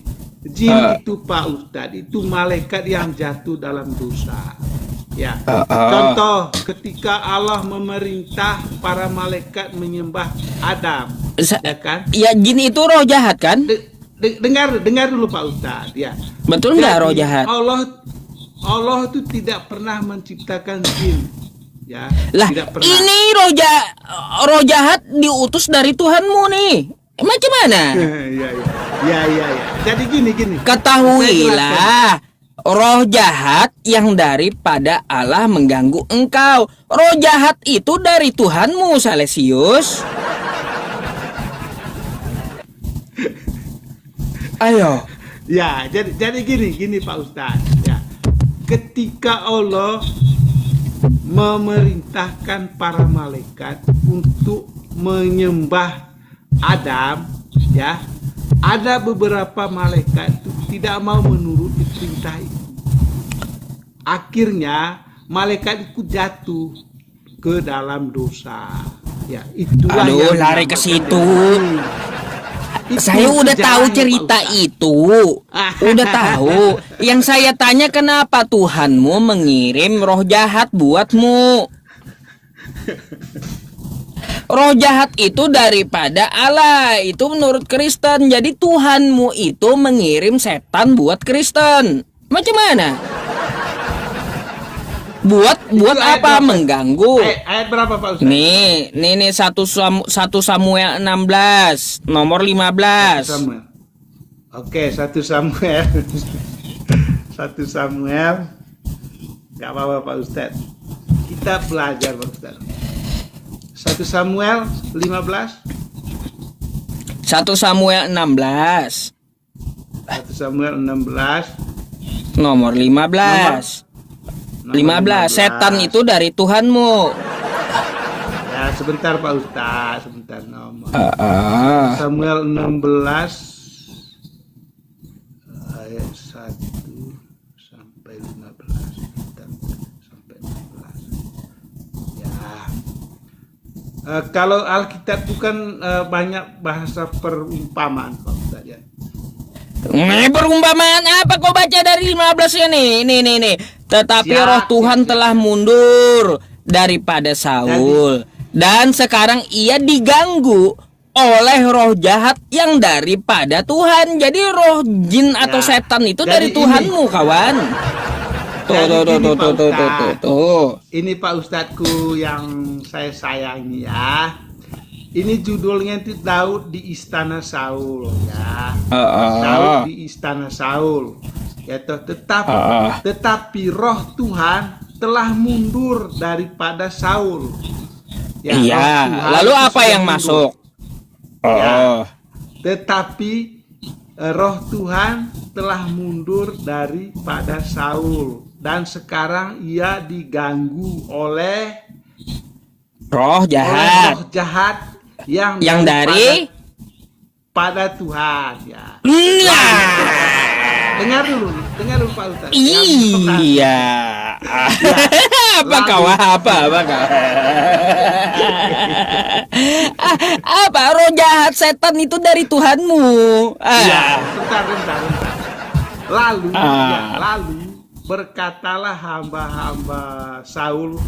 Speaker 2: itu Pak Ustadz itu malaikat yang jatuh dalam dosa. Ya. Contoh ketika Allah memerintah para malaikat menyembah Adam, ya kan?
Speaker 1: Ya, jin itu roh jahat kan?
Speaker 2: Dengar dulu Pak Ustadz ya.
Speaker 1: Betul nggak
Speaker 2: Jadi,
Speaker 1: roh jahat?
Speaker 2: Allah itu tidak pernah menciptakan jin. Ya,
Speaker 1: Lah,
Speaker 2: tidak pernah.
Speaker 1: ini roh jahat diutus dari Tuhanmu nih. Macam mana?
Speaker 2: Ya. Jadi gini.
Speaker 1: Ketahuilah, roh jahat yang daripada Allah mengganggu engkau. Roh jahat itu dari Tuhanmu, Salesius. Ayo.
Speaker 2: Ya, jadi gini Pak Ustadz. Ya, ketika Allah memerintahkan para malaikat untuk menyembah Adam, ya, ada beberapa malaikat itu tidak mau menuruti perintah itu. Akhirnya malaikat itu jatuh ke dalam dosa. Ya, itulah
Speaker 1: Aduh,
Speaker 2: yang
Speaker 1: lari ke
Speaker 2: dinamakan
Speaker 1: situ.
Speaker 2: dengan Itu
Speaker 1: Saya udah tahu
Speaker 2: sejarahnya,
Speaker 1: cerita
Speaker 2: Pak Ustadz.
Speaker 1: itu. Udah tahu. Yang saya tanya kenapa Tuhanmu mengirim roh jahat buatmu? Roh jahat itu daripada Allah. Itu menurut Kristen. Jadi Tuhanmu itu mengirim setan buat Kristen. Macam mana? Buat
Speaker 2: ayat
Speaker 1: apa?
Speaker 2: berapa?
Speaker 1: Mengganggu.
Speaker 2: Ayat berapa Pak Ustadz?
Speaker 1: Nih 1 Samuel 16 nomor 15.
Speaker 2: Samuel. Oke, 1 Samuel. 1 Samuel. Gak apa-apa Pak Ustadz. Kita belajar Pak Ustadz. 1 Samuel 15.
Speaker 1: 1 Samuel 16
Speaker 2: 1 Samuel 16
Speaker 1: nomor 15. 15. Setan itu dari Tuhanmu.
Speaker 2: Ya, sebentar Pak Ustadz, sebentar nomor.
Speaker 1: 1
Speaker 2: Samuel 16 ayat 1 sampai 15. Sebentar, sampai 16. Ya. Kalau Alkitab itu kan banyak bahasa perumpamaan Pak Ustadz ya.
Speaker 1: Perumpamaan apa kau baca dari 15 ya nih? Nih. Tetapi
Speaker 2: Siap,
Speaker 1: roh Tuhan
Speaker 2: siap.
Speaker 1: telah mundur daripada Saul. Dan sekarang ia diganggu oleh roh jahat yang daripada Tuhan. Jadi roh jin atau
Speaker 2: Ya,
Speaker 1: setan itu
Speaker 2: jadi
Speaker 1: dari
Speaker 2: ini.
Speaker 1: Tuhanmu, kawan.
Speaker 2: Jadi gini, Pak Ustadz.
Speaker 1: Tuh.
Speaker 2: Ini Pak Ustadzku yang saya sayangi ya. Ini judulnya itu Daud di Istana Saul ya. Daud di Istana Saul. Ya toh, tetapi roh Tuhan telah mundur daripada Saul. Ya,
Speaker 1: Iya.
Speaker 2: roh Tuhan
Speaker 1: Lalu
Speaker 2: itu
Speaker 1: apa
Speaker 2: sudah
Speaker 1: yang
Speaker 2: mundur.
Speaker 1: masuk?
Speaker 2: Ya. Tetapi roh Tuhan telah mundur daripada Saul dan sekarang ia diganggu oleh
Speaker 1: Roh jahat.
Speaker 2: roh jahat yang
Speaker 1: Dari
Speaker 2: pada Tuhan ya.
Speaker 1: Nah.
Speaker 2: Dengar dulu Pak Ustaz.
Speaker 1: Iya. Apa kau? Apa roh jahat setan itu dari Tuhanmu?
Speaker 2: Ya, bentar. Lalu berkatalah hamba-hamba Saul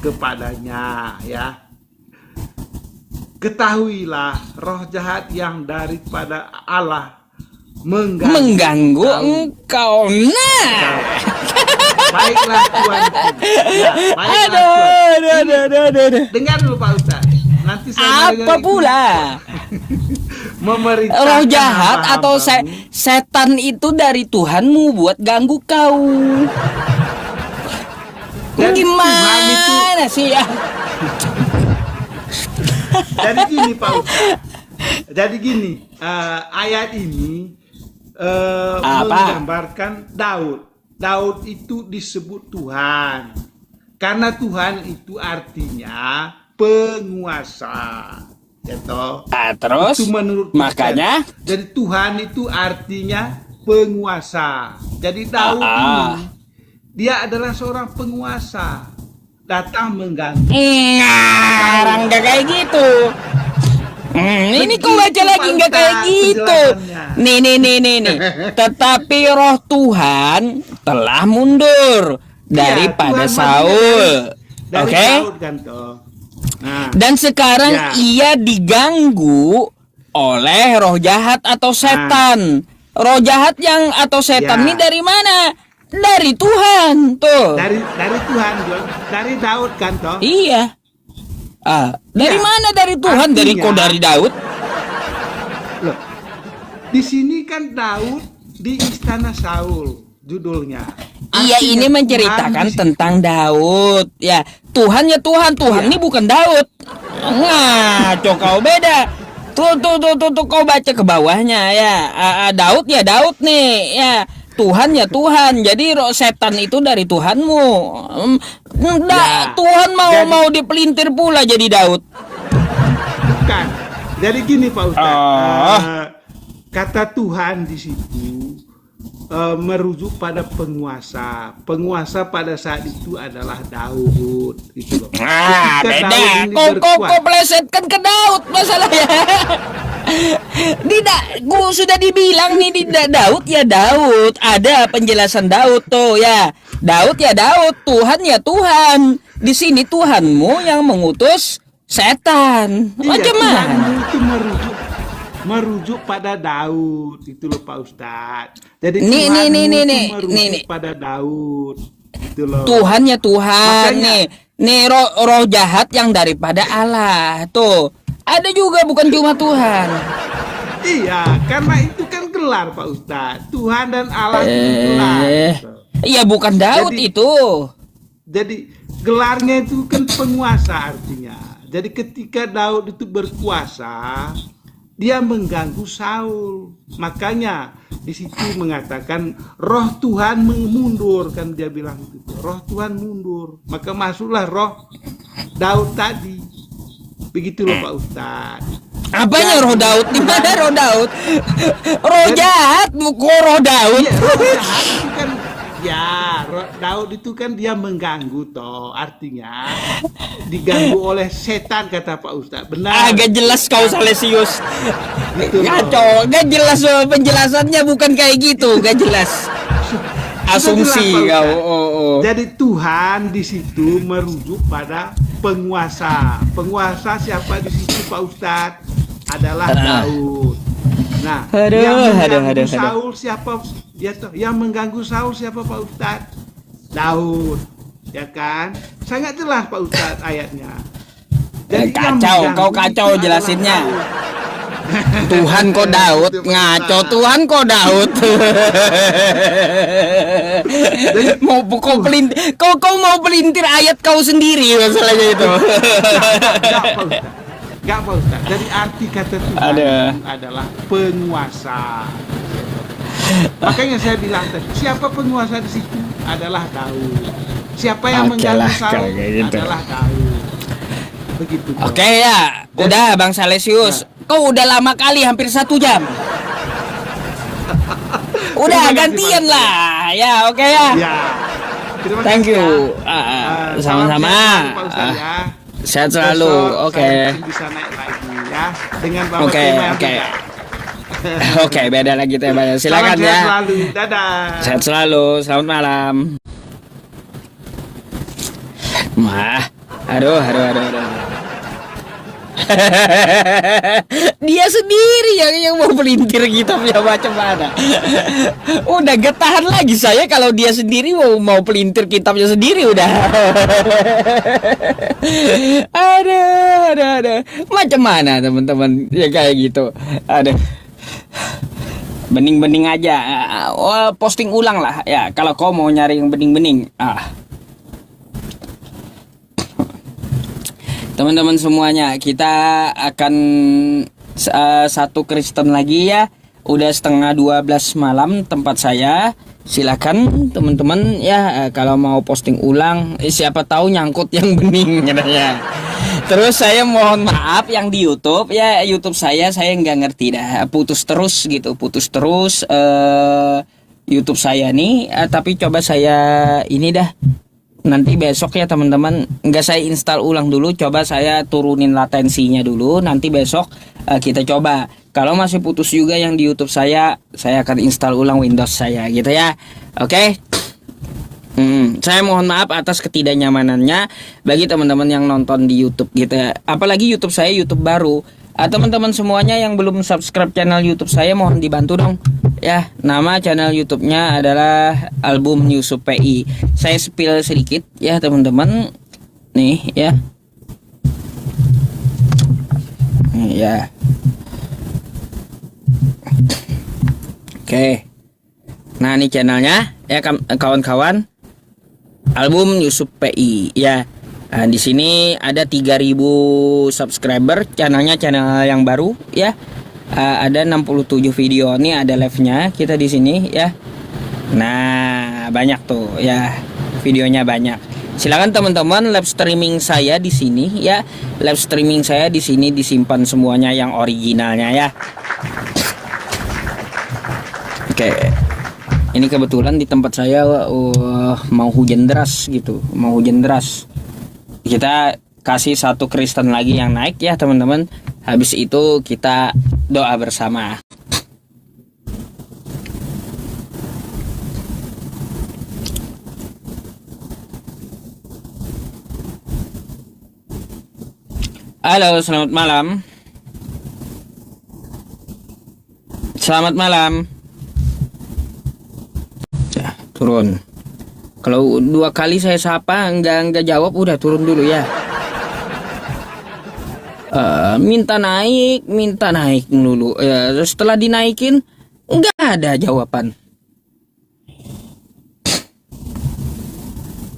Speaker 2: kepadanya ya. Ketahuilah roh jahat yang daripada Allah mengganggu
Speaker 1: engkau. Nah.
Speaker 2: Baiklah tuanku. Ya, baiklah tuan. Dengar dulu Pak Ustaz. Nanti saya
Speaker 1: Apa pula?
Speaker 2: memerintahkan
Speaker 1: Roh jahat atau
Speaker 2: hamba-hambamu.
Speaker 1: setan itu dari Tuhanmu buat ganggu kau.
Speaker 2: Dan Tuhan itu
Speaker 1: Gimana sih ya?
Speaker 2: jadi gini Pak Ustaz. Jadi gini, ayat ini
Speaker 1: Apa?
Speaker 2: menggambarkan Daud. Daud itu disebut Tuhan. Karena Tuhan itu artinya penguasa. Ya toh?
Speaker 1: Terus
Speaker 2: Itu menurut
Speaker 1: makanya
Speaker 2: Kristen. Jadi Tuhan itu artinya penguasa. Jadi Daud ini dia adalah seorang penguasa. Datang mengganggu.
Speaker 1: ngarang gak kayak gitu. Ini kau baca
Speaker 2: Begitu,
Speaker 1: lagi
Speaker 2: Pak
Speaker 1: nggak kayak
Speaker 2: Ustaz,
Speaker 1: gitu.
Speaker 2: penjelasannya.
Speaker 1: Nih. Tetapi roh Tuhan telah mundur daripada
Speaker 2: Tuhan
Speaker 1: Saul.
Speaker 2: dari
Speaker 1: Oke?
Speaker 2: Daud kan toh. Nah,
Speaker 1: Dan sekarang
Speaker 2: Ya.
Speaker 1: ia diganggu oleh roh jahat atau setan. Roh jahat yang atau setan
Speaker 2: Ya.
Speaker 1: ini dari mana? Dari Tuhan tuh.
Speaker 2: dari Tuhan, John. Dari Daud kan toh.
Speaker 1: Iya. Dari
Speaker 2: Ya.
Speaker 1: mana dari Tuhan? Dari
Speaker 2: Artinya-
Speaker 1: kok dari Daud?
Speaker 2: Loh, di sini kan Daud di istana Saul judulnya.
Speaker 1: Iya,
Speaker 2: Artinya
Speaker 1: ini
Speaker 2: Tuhan
Speaker 1: menceritakan
Speaker 2: di situ.
Speaker 1: tentang Daud. Ya, Tuhan ya Tuhan. Tuhan
Speaker 2: Iya.
Speaker 1: ini bukan Daud. Ngaco kau beda. Tuh kau baca ke bawahnya ya. Daud ya Daud nih. Ya, Tuhan ya Tuhan. Jadi roh setan itu dari Tuhanmu.
Speaker 2: Ya.
Speaker 1: Tuhan
Speaker 2: Jadi-
Speaker 1: mau dipelintir pula jadi Daud.
Speaker 2: Bukan. Jadi gini Pak Ustaz.
Speaker 1: Oh.
Speaker 2: Kata Tuhan di situ merujuk pada penguasa. Penguasa pada saat itu adalah Daud, gitu loh. Ketika
Speaker 1: Beda.
Speaker 2: Daud ini
Speaker 1: Kau
Speaker 2: berkuasa.
Speaker 1: plesetkan ke Daud masalahnya. Tidak, gua sudah dibilang nih tidak Daud ya Daud. Ada penjelasan Daud tuh ya. Daud ya Daud, Tuhan ya Tuhan. Di sini Tuhanmu yang mengutus setan.
Speaker 2: Iya,
Speaker 1: Macam mana?
Speaker 2: Tuhan itu merujuk pada Daud, itu loh Pak Ustadz. Jadi
Speaker 1: Nih,
Speaker 2: Tuhan
Speaker 1: nih,
Speaker 2: itu
Speaker 1: nih.
Speaker 2: merujuk pada Daud, itu loh.
Speaker 1: Tuhan ya Tuhan
Speaker 2: Makanya-
Speaker 1: nih roh jahat yang daripada Allah tuh. Ada juga bukan cuma Tuhan.
Speaker 2: Iya, karena itu kan gelar Pak Ustadz. Tuhan dan Allah itu gelar.
Speaker 1: Iya bukan Daud
Speaker 2: Jadi-
Speaker 1: itu.
Speaker 2: Jadi gelarnya itu kan penguasa artinya. Jadi ketika Daud itu berkuasa, dia mengganggu Saul. Makanya di situ mengatakan roh Tuhan mundur, kan dia bilang itu. Roh Tuhan mundur. Maka masuklah roh Daud tadi. Begitu loh Pak Ustadz.
Speaker 1: Apanya
Speaker 2: Jadi-
Speaker 1: roh Daud? Di mana roh Daud? Roh jahat, bukan roh Daud.
Speaker 2: Iya, roh jahat itu kan ya, roh Daud itu kan dia mengganggu toh, artinya diganggu oleh setan kata Pak Ustadz. Benar.
Speaker 1: Agak jelas kau Salesius.
Speaker 2: Gitu loh.
Speaker 1: Ngaco, gak jelas penjelasannya bukan kayak gitu, gak jelas. Asumsi
Speaker 2: Sudah jelas, Pak
Speaker 1: kau.
Speaker 2: Ustadz.
Speaker 1: Oh.
Speaker 2: Jadi Tuhan di situ merujuk pada penguasa. Penguasa siapa di situ Pak Ustadz? Adalah Daud. Nah,
Speaker 1: Aduh,
Speaker 2: yang mengganggu
Speaker 1: aduh.
Speaker 2: Saul siapa? Yang mengganggu Saul siapa Pak Ustadz? Daud. Ya kan? Sangat jelas Pak Ustadz ayatnya. yang
Speaker 1: Kacau,
Speaker 2: mengganggu
Speaker 1: kau kacau
Speaker 2: itu
Speaker 1: jelasinnya.
Speaker 2: adalah Daud.
Speaker 1: Tuhan kok Daud,
Speaker 2: Itu Pak
Speaker 1: ngaco
Speaker 2: Ustadz.
Speaker 1: Tuhan kok Daud. Mau kau pelintir, kau mau pelintir ayat kau sendiri masalahnya itu.
Speaker 2: Enggak, Pak Ustadz. Enggak, Pak Ustadz. Jadi arti kata Tuhan
Speaker 1: Ada.
Speaker 2: itu adalah penguasa. Makanya saya bilang tadi, siapa penguasa di situ adalah Daud. Siapa yang
Speaker 1: Oke
Speaker 2: mengganggu
Speaker 1: lah,
Speaker 2: Saul
Speaker 1: kalau kayak gitu.
Speaker 2: adalah Daud. Begitu. Pak.
Speaker 1: Oke ya, udah Bang Salesius, kau udah lama kali hampir 1 jam. Udah
Speaker 2: Terima kasih,
Speaker 1: gantian
Speaker 2: Pak.
Speaker 1: lah, ya oke ya.
Speaker 2: Ya. Terima
Speaker 1: Thank
Speaker 2: kasih,
Speaker 1: you.
Speaker 2: ya.
Speaker 1: Sama-sama.
Speaker 2: Salam sehat selalu, Pak Ustadz, ya.
Speaker 1: Sehat selalu,
Speaker 2: Besok
Speaker 1: oke.
Speaker 2: saya mungkin bisa naik lagi ya dengan bawa
Speaker 1: Oke,
Speaker 2: tema yang
Speaker 1: oke.
Speaker 2: beda.
Speaker 1: Oke, beda lagi temanya. Silakan
Speaker 2: Salam
Speaker 1: ya.
Speaker 2: sehat selalu. Dadah.
Speaker 1: Sehat selalu, selamat malam. Aduh. Dia sendiri yang mau pelintir kitabnya macam mana. Udah gak tahan lagi saya kalau dia sendiri mau pelintir kitabnya sendiri udah. Aduh. Macam mana teman-teman ya kayak gitu. Aduh. Bening-bening aja. Posting ulang lah ya kalau kau mau nyari yang bening-bening. Teman-teman semuanya, kita akan satu Kristen lagi ya. Udah setengah 12 malam tempat saya. Silakan teman-teman ya kalau mau posting ulang, siapa tahu nyangkut yang bening katanya. Terus saya mohon maaf yang di YouTube ya, YouTube saya nggak ngerti dah, putus terus YouTube saya nih, tapi coba saya ini dah. Nanti besok ya teman-teman, nggak saya install ulang dulu, coba saya turunin latensinya dulu, nanti besok kita coba. Kalau masih putus juga yang di YouTube saya akan install ulang Windows saya gitu ya. Oke. Saya mohon maaf atas ketidaknyamanannya bagi teman-teman yang nonton di YouTube gitu ya. Apalagi YouTube saya YouTube baru. Teman-teman semuanya yang belum subscribe channel YouTube saya mohon dibantu dong. Ya, nama channel YouTube-nya adalah Album Yusuf PI. Saya spill sedikit ya teman-teman. Nih ya. Ya. Oke. Nah, ini channelnya ya kawan-kawan. Album Yusuf PI ya. Nah, di sini ada 3.000 subscriber, channel yang baru ya. Ada 67 video. Ini ada live-nya kita di sini ya. Nah, banyak tuh ya. Videonya banyak. Silakan teman-teman live streaming saya di sini ya. Live streaming saya di sini disimpan semuanya yang originalnya ya. Oke. Ini kebetulan di tempat saya mau hujan deras gitu, mau hujan deras. Kita kasih satu Kristen lagi yang naik ya teman-teman. Habis itu kita doa bersama. Halo, selamat malam. Selamat malam. Ya, turun. Kalau 2 kali saya sapa enggak jawab, udah turun dulu ya. Minta naik dulu. Ya, setelah dinaikin enggak ada jawaban.